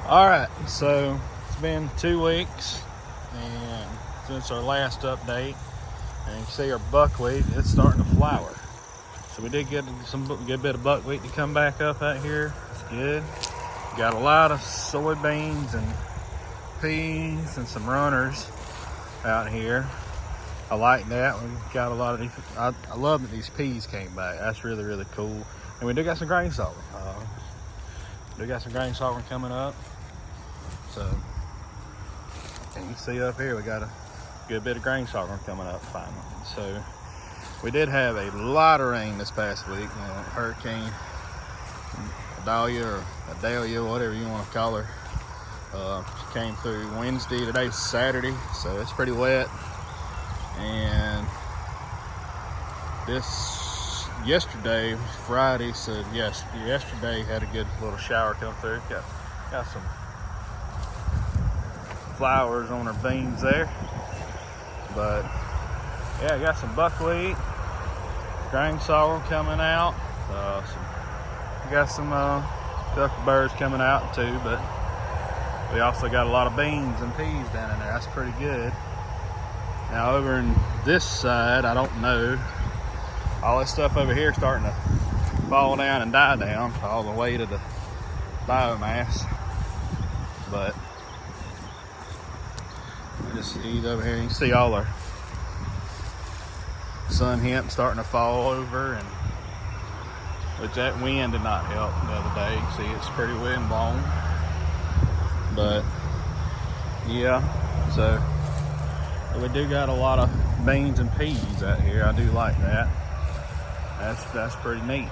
All right, so it's been 2 weeks and since our last update, and you can see our buckwheat, it's starting to flower. So we did get some good bit of buckwheat to come back up out here. It's good. Got a lot of soybeans and peas and some runners out here. I like that. We got a lot of these. I love that these peas came back. That's really, really cool. And we do got some grain sorghum. Coming up. So, and you can see up here, we got a good bit of grain sorghum coming up finally. So, we did have a lot of rain this past week. Hurricane Adalia, whatever you want to call her. She came through Wednesday. Today's Saturday, so it's pretty wet. And yesterday, Friday, so yes, yesterday had a good little shower come through. Got some flowers on her beans there. But yeah, got some buckwheat, grain sorghum coming out. Got some huckleberries coming out too, but we also got a lot of beans and peas down in there. That's pretty good. Now over in this side, I don't know. All this stuff over here is starting to fall down and die down, all the way to the biomass. But just ease over here. You can see all our sun hemp starting to fall over, and which that wind did not help the other day. You can see it's pretty wind blown. But yeah, so we do got a lot of beans and peas out here. I do like that. That's pretty neat.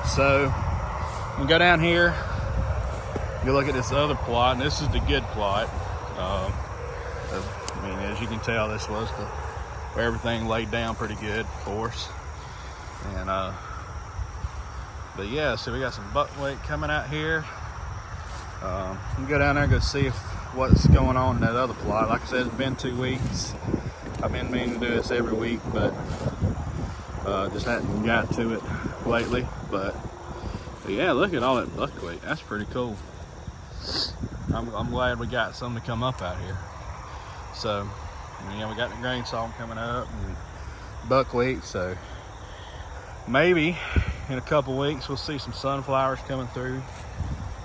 So we go down here, you look at this other plot, and this is the good plot. I mean, as you can tell, this was where everything laid down pretty good for us. And but yeah, so we got some buckwheat coming out here. We go down there and go see what's going on in that other plot. Like I said, it's been 2 weeks. I've been meaning to do this every week, but just hadn't got to it lately. But yeah, look at all that buckwheat. That's pretty cool. I'm glad we got some to come up out here. So yeah, we got the grain sorghum coming up and buckwheat. So maybe in a couple weeks we'll see some sunflowers coming through.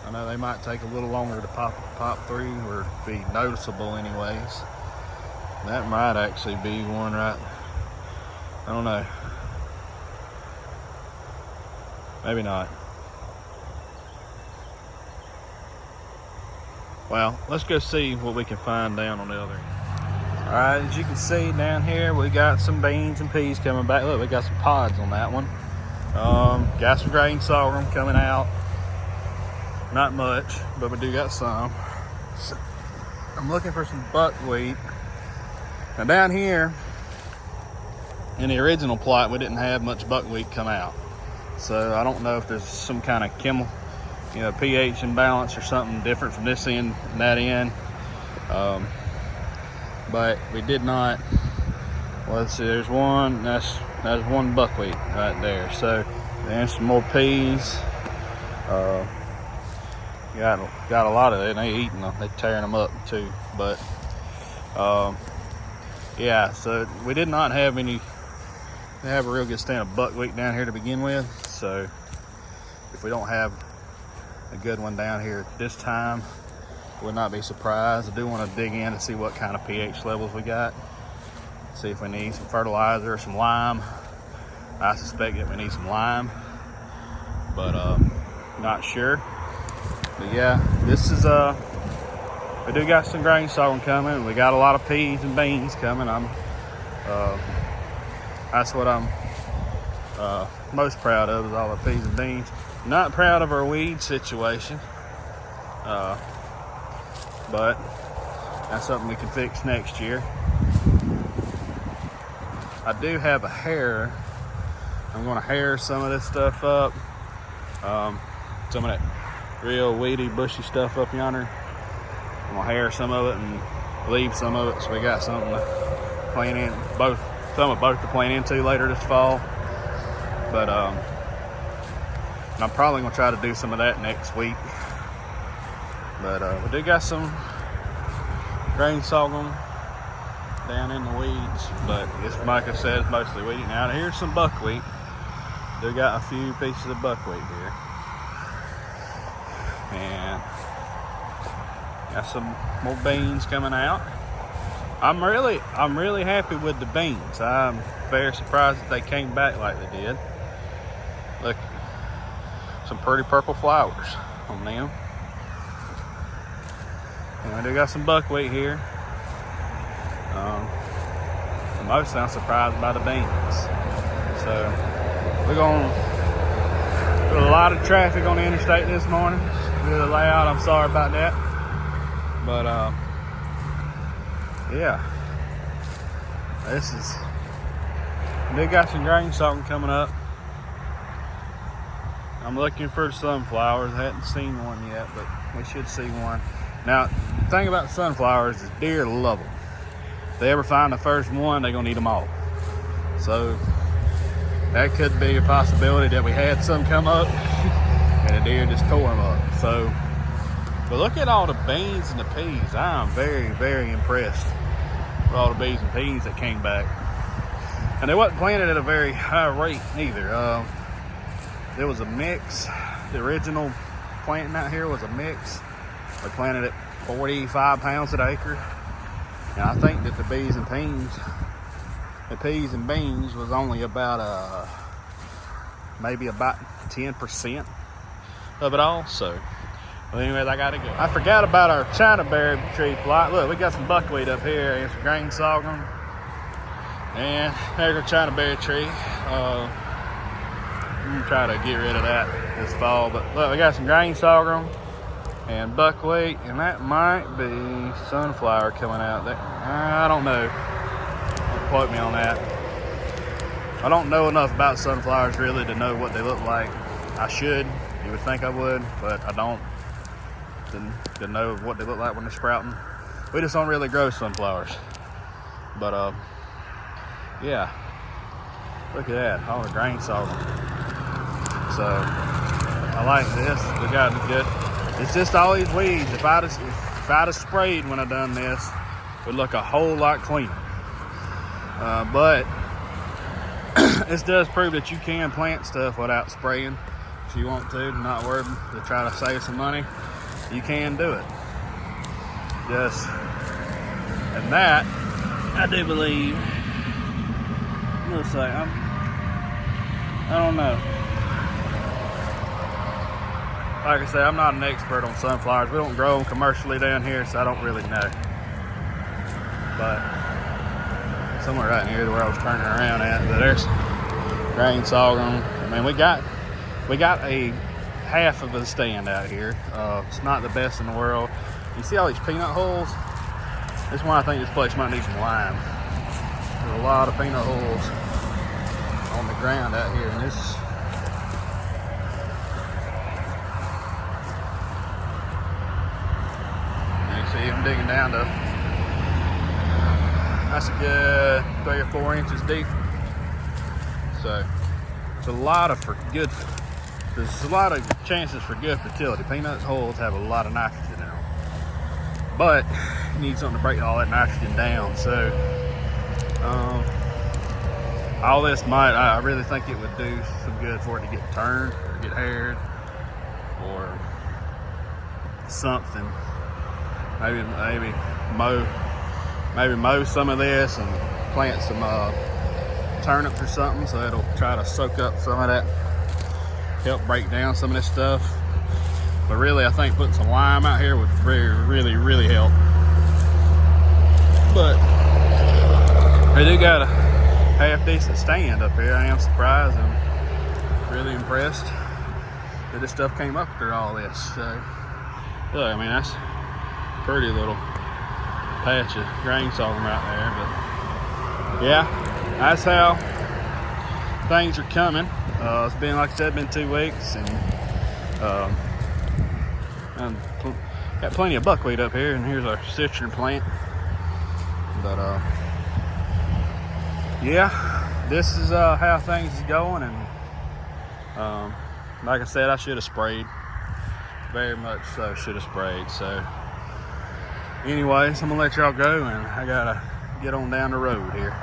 I know they might take a little longer to pop through or be noticeable anyways. That might actually be one right. I don't know. Maybe not. Well, let's go see what we can find down on the other end. All right, as you can see down here, we got some beans and peas coming back. Look, we got some pods on that one. Got some grain sorghum coming out. Not much, but we do got some. So I'm looking for some buckwheat. Now down here, in the original plot, we didn't have much buckwheat come out. So I don't know if there's some kind of chemical, pH imbalance or something different from this end and that end. But we did not. Well, let's see, there's one, that's one buckwheat right there. So there's some more peas. Got a lot of it, and they eating them, they tearing them up too. But yeah, so we did not have a real good stand of buckwheat down here to begin with. So if we don't have a good one down here this time, would not be surprised. I do want to dig in to see what kind of pH levels we got. See if we need some fertilizer or some lime. I suspect that we need some lime, but not sure. But yeah, this is we do got some grain sorghum coming. We got a lot of peas and beans coming. That's what I'm most proud of, is all the peas and beans. Not proud of our weed situation, but that's something we can fix next year. I do have a hair. I'm going to hair some of this stuff up. Some of that real weedy, bushy stuff up yonder. I'm going to hair some of it and leave some of it, so we got something to plant in. Some of both to plant into later this fall. But I'm probably going to try to do some of that next week. But we do got some grain sorghum down in the weeds, but it's, like I said, it's mostly wheat. Now here's some buckwheat. We got a few pieces of buckwheat here, and got some more beans coming out. I'm really happy with the beans. I'm very surprised that they came back like they did. Look, some pretty purple flowers on them. And we do got some buckwheat here. Mostly I'm surprised by the beans. So we're going to a lot of traffic on the interstate this morning. It's really loud. I'm sorry about that. But yeah, this is. They got some grain sorghum coming up. I'm looking for sunflowers. I hadn't seen one yet, but we should see one. Now, the thing about sunflowers is deer love them. If they ever find the first one, they're gonna eat them all. So that could be a possibility that we had some come up and the deer just tore them up. So, but look at all the beans and the peas. I am very, very impressed with all the beans and peas that came back. And they wasn't planted at a very high rate either. There was a mix. The original planting out here was a mix. They planted at 45 pounds an acre. And I think that the peas and beans was only about maybe about 10% of it all. So, well, anyways, I gotta go. I forgot about our China berry tree plot. Look, we got some buckwheat up here and some grain sorghum. And there's our China berry tree. I'm gonna try to get rid of that this fall. But look, we got some grain sorghum and buckwheat, and that might be sunflower coming out there. I don't know. Don't quote me on that. I don't know enough about sunflowers really to know what they look like. I should. You would think I would, but I don't. To know what they look like when they're sprouting. We just don't really grow sunflowers. But yeah. Look at that, all the grain sorghum. So I like this. We got it good. It's just all these weeds. If I'd have sprayed when I done this, it would look a whole lot cleaner. But this does prove that you can plant stuff without spraying. If you want to, not worried to try to save some money, you can do it. Yes. And that, I do believe, looks like I don't know. Like I said, I'm not an expert on sunflowers. We don't grow them commercially down here, so I don't really know. But somewhere right here where I was turning around at, but there's grain sorghum. I mean, we got a half of a stand out here. It's not the best in the world. You see all these peanut holes? This one, I think this place might need some lime. There's a lot of peanut holes on the ground out here, and this. See, I'm digging down to, that's a good 3 or 4 inches deep. So it's a lot of there's a lot of chances for good fertility. Peanut holes have a lot of nitrogen in them, but you need something to break all that nitrogen down. So all this I really think it would do some good for it to get turned or get haired or something. Maybe mow some of this and plant some turnips or something, so it'll try to soak up some of that, help break down some of this stuff. But really, I think putting some lime out here would really help. But they do got a half decent stand up here. I am surprised and really impressed that this stuff came up through all this. So look, I mean, that's pretty little patch of grain sorghum right there. But yeah, that's how things are coming. It's been, like I said, been 2 weeks, and got plenty of buckwheat up here, and here's our citron plant. But yeah, this is how things is going. And like I said, I should have sprayed. Very much so. Should have sprayed. So anyways, I'm gonna let y'all go, and I gotta get on down the road here.